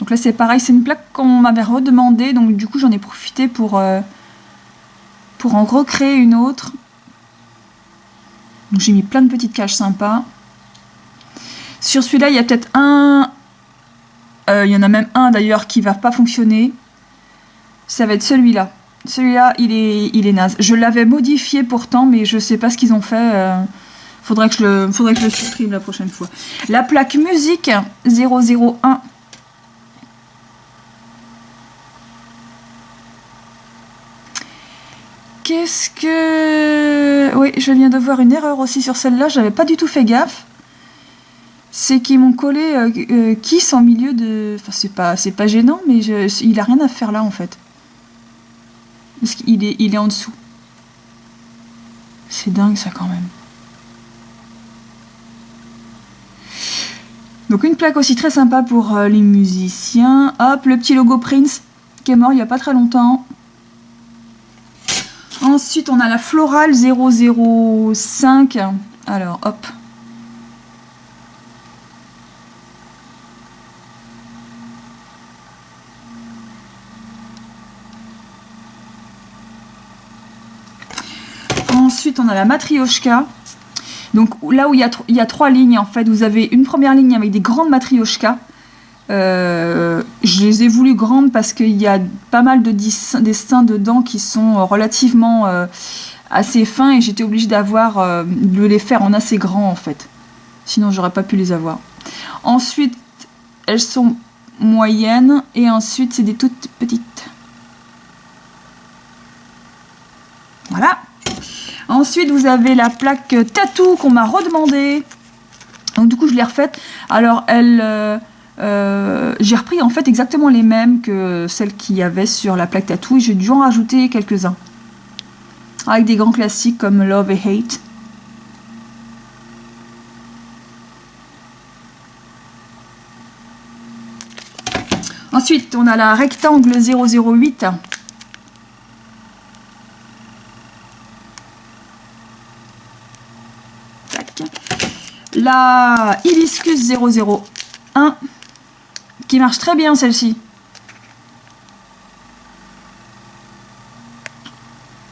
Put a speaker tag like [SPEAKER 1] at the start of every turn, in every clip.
[SPEAKER 1] Donc là c'est pareil, c'est une plaque qu'on m'avait redemandé, donc du coup j'en ai profité pour en recréer une autre. Donc j'ai mis plein de petites caches sympas. Sur celui-là il y a peut-être il y en a même un d'ailleurs qui va pas fonctionner. Ça va être celui-là. Celui-là il est naze. Je l'avais modifié pourtant, mais je sais pas ce qu'ils ont fait. Faudrait que je le supprime la prochaine fois. La plaque musique 001. Qu'est-ce que... Oui, je viens de voir une erreur aussi sur celle-là. J'avais pas du tout fait gaffe. C'est qu'ils m'ont collé Kiss en milieu de... Enfin, c'est pas gênant, mais il a rien à faire là, en fait. Parce qu'il est en dessous. C'est dingue, ça, quand même. Donc, une plaque aussi très sympa pour les musiciens. Hop, le petit logo Prince, qui est mort il n'y a pas très longtemps. Ensuite, on a la Florale 005. Alors, hop. Ensuite, on a la Matryoshka. Donc, là où il y a 3 lignes, en fait, vous avez une première ligne avec des grandes Matryoshka. Je les ai voulu grandes parce qu'il y a pas mal de dessins dedans qui sont relativement assez fins et j'étais obligée de les faire en assez grand en fait. Sinon j'aurais pas pu les avoir. Ensuite elles sont moyennes et ensuite c'est des toutes petites. Voilà. Ensuite vous avez la plaque tatou qu'on m'a redemandé. Donc du coup je l'ai refaite. Alors j'ai repris en fait exactement les mêmes que celles qu'il y avait sur la plaque tatou et j'ai dû en rajouter quelques-uns avec des grands classiques comme Love et Hate. Ensuite on a la rectangle 008. La Hibiscus 001 qui marche très bien celle-ci.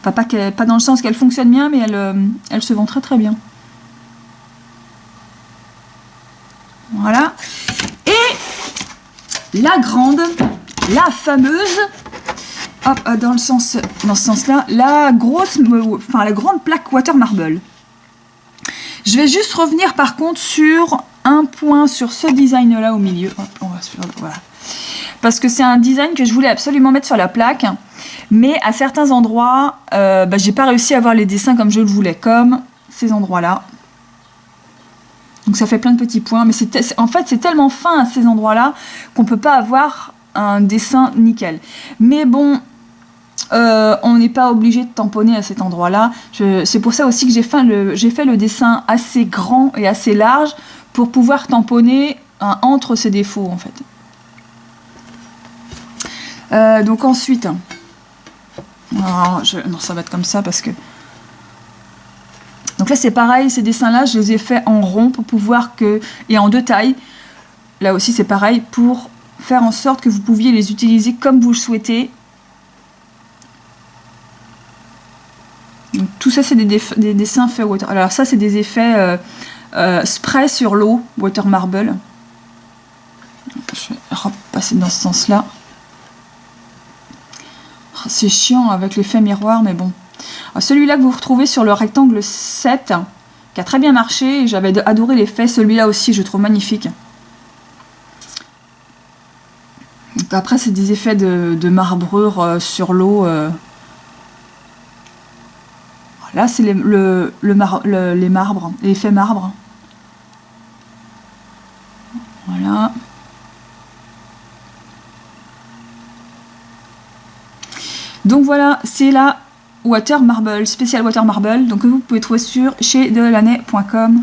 [SPEAKER 1] Enfin, pas dans le sens qu'elle fonctionne bien, mais elle se vend très très bien. Voilà. Et la grande, la fameuse, hop, dans ce sens-là, la grande plaque Water Marble. Je vais juste revenir par contre sur un point sur ce design-là au milieu. Hop, on va voilà. Parce que c'est un design que je voulais absolument mettre sur la plaque, mais à certains endroits, j'ai pas réussi à avoir les dessins comme je le voulais, comme ces endroits-là. Donc ça fait plein de petits points, mais en fait c'est tellement fin à ces endroits-là qu'on peut pas avoir un dessin nickel. Mais bon, on n'est pas obligé de tamponner à cet endroit-là. C'est pour ça aussi que j'ai fait le dessin assez grand et assez large pour pouvoir tamponner entre ces défauts en fait. Donc ensuite, non ça va être comme ça parce que donc là c'est pareil, ces dessins-là je les ai faits en rond pour pouvoir et en 2 tailles. Là aussi c'est pareil pour faire en sorte que vous pouviez les utiliser comme vous le souhaitez. Donc, tout ça c'est des dessins faits water. Alors ça c'est des effets spray sur l'eau, Water Marble. Je vais repasser dans ce sens-là. C'est chiant avec l'effet miroir, mais bon. Celui-là que vous retrouvez sur le rectangle 7, qui a très bien marché, j'avais adoré l'effet, celui-là aussi, je trouve magnifique. Donc après, c'est des effets de marbrure sur l'eau. Là, c'est les marbres, l'effet marbre. Voilà. Donc voilà, c'est la Water Marble, spécial Water Marble, donc que vous pouvez trouver sur chez Delaunay.com.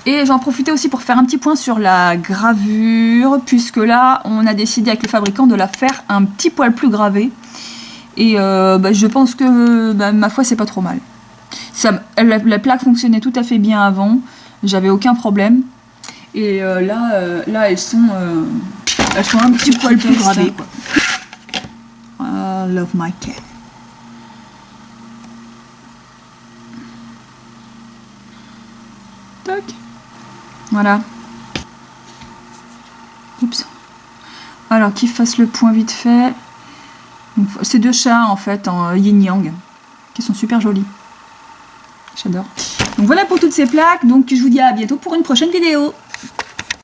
[SPEAKER 1] Et j'en profitais aussi pour faire un petit point sur la gravure, puisque là, on a décidé avec le fabricant de la faire un petit poil plus gravée. Et je pense que, ma foi, c'est pas trop mal. La plaque fonctionnait tout à fait bien avant, j'avais aucun problème. Et là, elles sont... elles sont un petit poil plus gravées, quoi. I love my cat. Tac. Voilà. Oups. Alors, qu'il fasse le point vite fait. C'est 2 chats, en fait, en yin-yang, qui sont super jolis. J'adore. Donc voilà pour toutes ces plaques. Donc je vous dis à bientôt pour une prochaine vidéo.